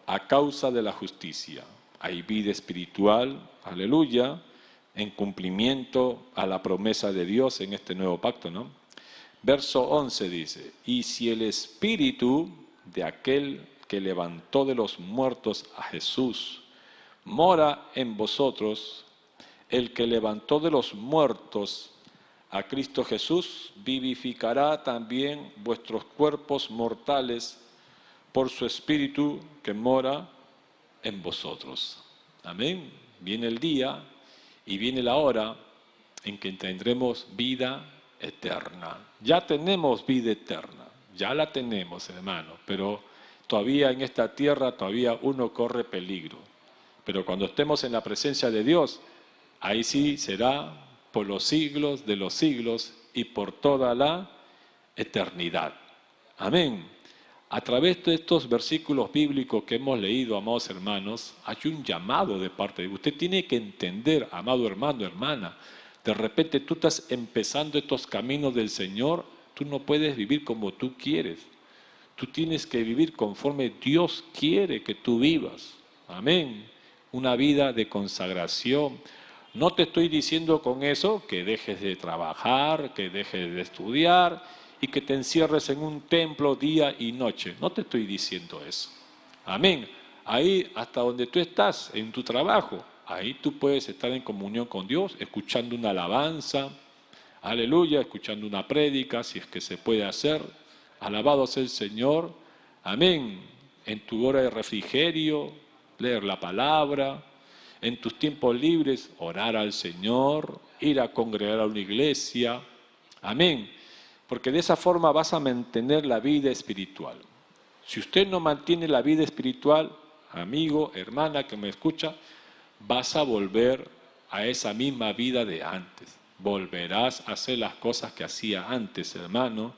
a causa de la justicia. Hay vida espiritual, aleluya, en cumplimiento a la promesa de Dios en este nuevo pacto, ¿no? Verso 11 dice, y si el Espíritu de aquel que levantó de los muertos a Jesús mora en vosotros, el que levantó de los muertos a Cristo Jesús vivificará también vuestros cuerpos mortales por su Espíritu que mora en vosotros. Amén. Viene el día y viene la hora en que tendremos vida eterna. Ya tenemos vida eterna, ya la tenemos, hermano, pero todavía en esta tierra todavía uno corre peligro. Pero cuando estemos en la presencia de Dios, ahí sí será por los siglos de los siglos y por toda la eternidad. Amén. A través de estos versículos bíblicos que hemos leído, amados hermanos, hay un llamado de parte de usted. Tiene que entender, amado hermano, hermana, de repente tú estás empezando estos caminos del Señor, tú no puedes vivir como tú quieres. Tú tienes que vivir conforme Dios quiere que tú vivas. Amén. Una vida de consagración. No te estoy diciendo con eso que dejes de trabajar, que dejes de estudiar y que te encierres en un templo día y noche. No te estoy diciendo eso. Amén. Ahí, hasta donde tú estás, en tu trabajo, ahí tú puedes estar en comunión con Dios, escuchando una alabanza, aleluya, escuchando una prédica, si es que se puede hacer. Alabado sea el Señor. Amén. En tu hora de refrigerio, leer la palabra. En tus tiempos libres, orar al Señor, ir a congregar a una iglesia. Amén. Porque de esa forma vas a mantener la vida espiritual. Si usted no mantiene la vida espiritual, amigo, hermana que me escucha, vas a volver a esa misma vida de antes. Volverás a hacer las cosas que hacía antes, hermano.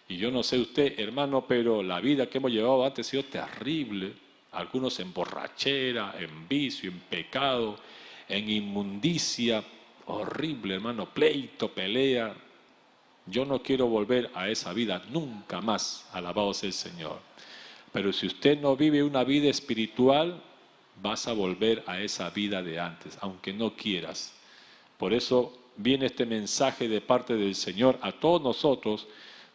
Y yo no sé usted, hermano, pero la vida que hemos llevado antes ha sido terrible. Algunos en borrachera, en vicio, en pecado, en inmundicia. Horrible, hermano, pleito, pelea. Yo no quiero volver a esa vida nunca más, alabado sea el Señor. Pero si usted no vive una vida espiritual, vas a volver a esa vida de antes, aunque no quieras. Por eso viene este mensaje de parte del Señor a todos nosotros,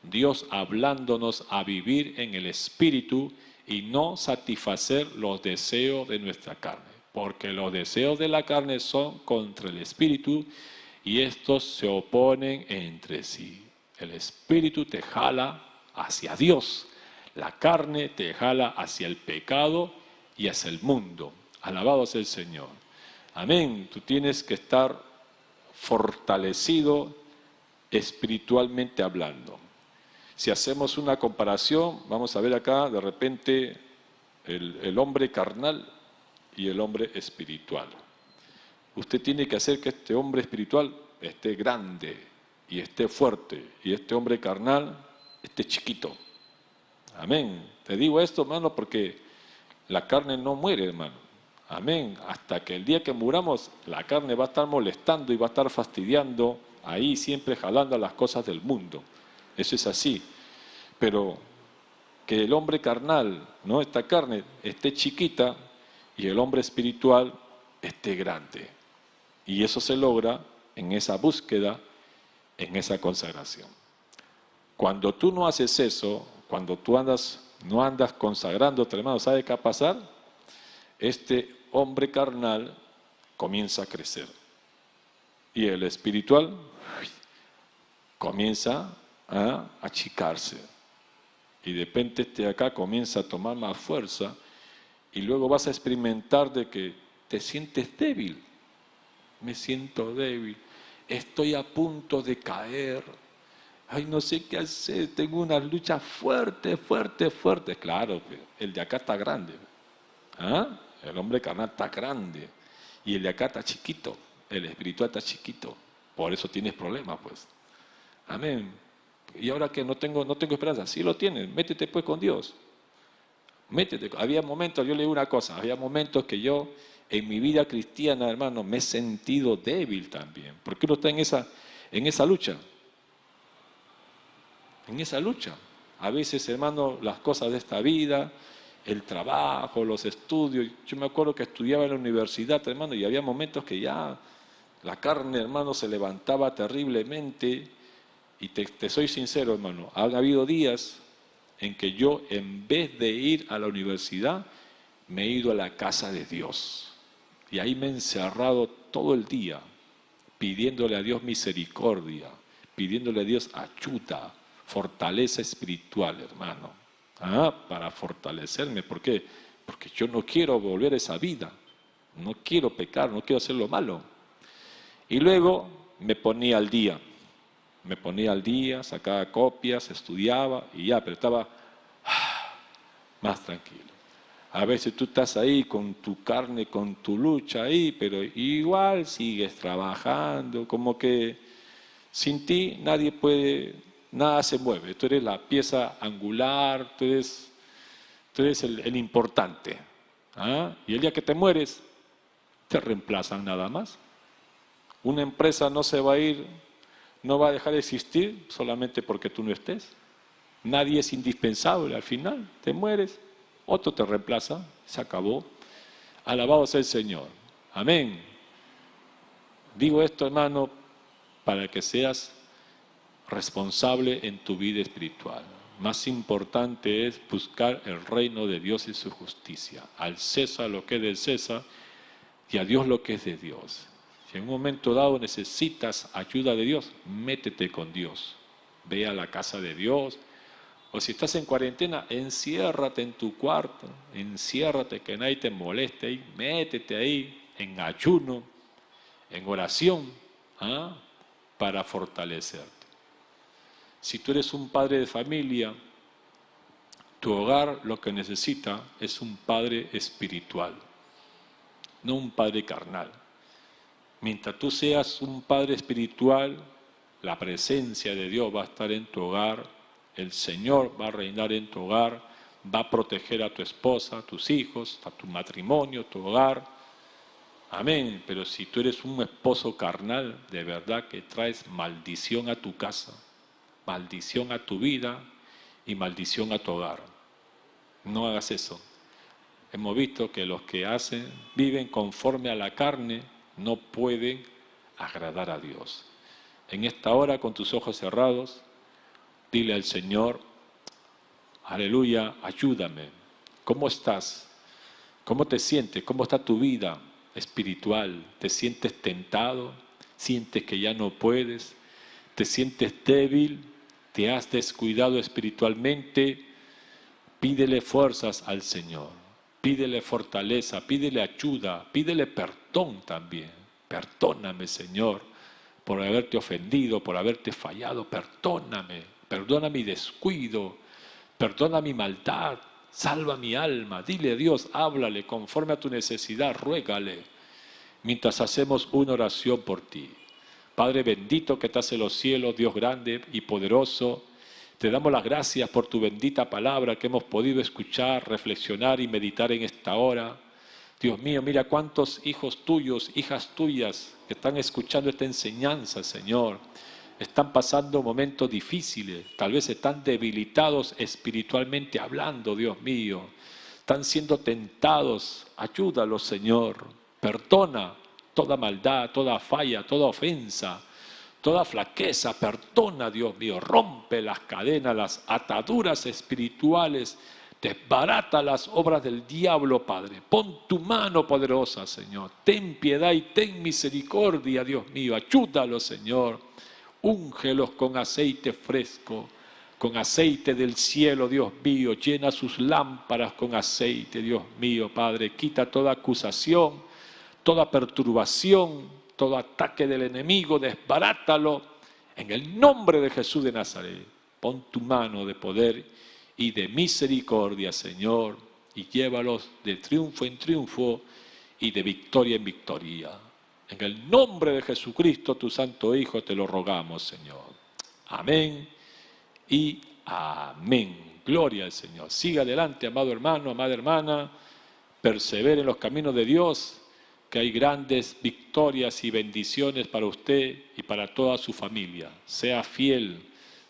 Dios hablándonos a vivir en el Espíritu y no satisfacer los deseos de nuestra carne. Porque los deseos de la carne son contra el Espíritu y estos se oponen entre sí. El Espíritu te jala hacia Dios, la carne te jala hacia el pecado y hacia el mundo. Alabado sea el Señor. Amén. Tú tienes que estar fortalecido espiritualmente hablando. Si hacemos una comparación, vamos a ver acá de repente el hombre carnal y el hombre espiritual. Usted tiene que hacer que este hombre espiritual esté grande y esté fuerte, y este hombre carnal esté chiquito. Amén. Te digo esto, hermano, porque la carne no muere, hermano. Amén. Hasta que el día que muramos, la carne va a estar molestando y va a estar fastidiando, ahí siempre jalando a las cosas del mundo. Eso es así. Pero que el hombre carnal, ¿no? Esta carne, esté chiquita y el hombre espiritual esté grande. Y eso se logra en esa búsqueda, en esa consagración. Cuando tú no haces eso, cuando tú no andas consagrándote, hermano, ¿sabe qué va a pasar? Este hombre carnal comienza a crecer. Y el espiritual comienza a achicarse. Y de repente este de acá comienza a tomar más fuerza y luego vas a experimentar de que te sientes débil. Me siento débil, estoy a punto de caer, ay, no sé qué hacer, tengo una lucha fuerte. Claro, el de acá está grande. ¿Ah? El hombre carnal está grande y el de acá está chiquito, el espiritual está chiquito. Por eso tienes problemas, pues. Amén. Y ahora que no tengo esperanza, sí lo tienes, métete pues con Dios. Métete. Había momentos, yo le digo una cosa, había momentos que yo en mi vida cristiana, hermano, me he sentido débil también. ¿Por qué uno está en esa lucha? En esa lucha. A veces, hermano, las cosas de esta vida, el trabajo, los estudios. Yo me acuerdo que estudiaba en la universidad, hermano, y había momentos que ya la carne, hermano, se levantaba terriblemente. Y te soy sincero, hermano, han habido días en que yo, en vez de ir a la universidad, me he ido a la casa de Dios. Y ahí me he encerrado todo el día, pidiéndole a Dios misericordia, pidiéndole a Dios ayuda, fortaleza espiritual, hermano. Para fortalecerme. ¿Por qué? Porque yo no quiero volver a esa vida. No quiero pecar, no quiero hacer lo malo. Y luego me ponía al día. Sacaba copias, estudiaba y ya, pero estaba más tranquilo. A veces tú estás ahí con tu carne, con tu lucha ahí, pero igual sigues trabajando, como que sin ti nada se mueve. Tú eres la pieza angular, tú eres el importante. Y el día que te mueres, te reemplazan nada más. Una empresa no se va a ir, no va a dejar de existir solamente porque tú no estés. Nadie es indispensable al final, te mueres. Otro te reemplaza, se acabó. Alabado sea el Señor. Amén. Digo esto, hermano, para que seas responsable en tu vida espiritual. Más importante es buscar el reino de Dios y su justicia. Al César lo que es del César y a Dios lo que es de Dios. Si en un momento dado necesitas ayuda de Dios, métete con Dios. Ve a la casa de Dios. O si estás en cuarentena, enciérrate en tu cuarto, enciérrate que nadie te moleste ahí, métete ahí en ayuno, en oración, para fortalecerte. Si tú eres un padre de familia, tu hogar lo que necesita es un padre espiritual, no un padre carnal. Mientras tú seas un padre espiritual, la presencia de Dios va a estar en tu hogar. El Señor va a reinar en tu hogar, va a proteger a tu esposa, a tus hijos, a tu matrimonio, tu hogar. Amén. Pero si tú eres un esposo carnal, de verdad que traes maldición a tu casa, maldición a tu vida y maldición a tu hogar. No hagas eso. Hemos visto que los que viven conforme a la carne, no pueden agradar a Dios. En esta hora, con tus ojos cerrados, dile al Señor, aleluya, ayúdame. ¿Cómo estás? ¿Cómo te sientes? ¿Cómo está tu vida espiritual? ¿Te sientes tentado? ¿Sientes que ya no puedes? ¿Te sientes débil? ¿Te has descuidado espiritualmente? Pídele fuerzas al Señor. Pídele fortaleza, pídele ayuda, pídele perdón también. Perdóname, Señor, por haberte ofendido, por haberte fallado. Perdóname, perdona mi descuido, perdona mi maldad, salva mi alma. Dile a Dios, háblale conforme a tu necesidad, ruégale. Mientras hacemos una oración por ti. Padre bendito que estás en los cielos, Dios grande y poderoso, te damos las gracias por tu bendita palabra que hemos podido escuchar, reflexionar y meditar en esta hora. Dios mío, mira cuántos hijos tuyos, hijas tuyas que están escuchando esta enseñanza, Señor. Están pasando momentos difíciles, tal vez están debilitados espiritualmente hablando, Dios mío. Están siendo tentados. Ayúdalos, Señor. Perdona toda maldad, toda falla, toda ofensa, toda flaqueza. Perdona, Dios mío. Rompe las cadenas, las ataduras espirituales. Desbarata las obras del diablo, Padre. Pon tu mano poderosa, Señor. Ten piedad y ten misericordia, Dios mío. Ayúdalos, Señor. Úngelos con aceite fresco, con aceite del cielo, Dios mío. Llena sus lámparas con aceite, Dios mío, Padre. Quita toda acusación, toda perturbación, todo ataque del enemigo. Desbarátalo en el nombre de Jesús de Nazaret. Pon tu mano de poder y de misericordia, Señor, y llévalos de triunfo en triunfo y de victoria en victoria. En el nombre de Jesucristo, tu Santo Hijo, te lo rogamos, Señor. Amén y amén. Gloria al Señor. Siga adelante, amado hermano, amada hermana. Persevere en los caminos de Dios, que hay grandes victorias y bendiciones para usted y para toda su familia. Sea fiel,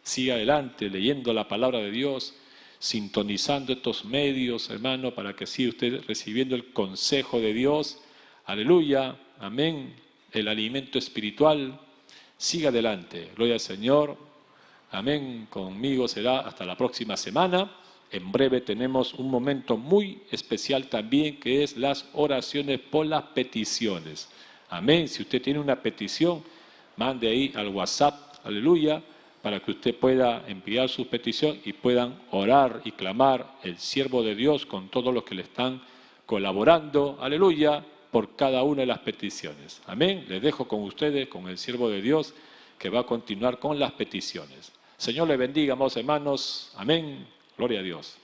siga adelante leyendo la palabra de Dios, sintonizando estos medios, hermano, para que siga usted recibiendo el consejo de Dios. Aleluya, amén, el alimento espiritual. Siga adelante, gloria al Señor, amén. Conmigo será hasta la próxima semana. En breve tenemos un momento muy especial también, que es las oraciones por las peticiones. Amén. Si usted tiene una petición, mande ahí al WhatsApp, aleluya, para que usted pueda enviar su petición y puedan orar y clamar el siervo de Dios con todos los que le están colaborando, aleluya, por cada una de las peticiones. Amén. Les dejo con ustedes, con el siervo de Dios, que va a continuar con las peticiones. Señor le bendiga, amados hermanos. Amén. Gloria a Dios.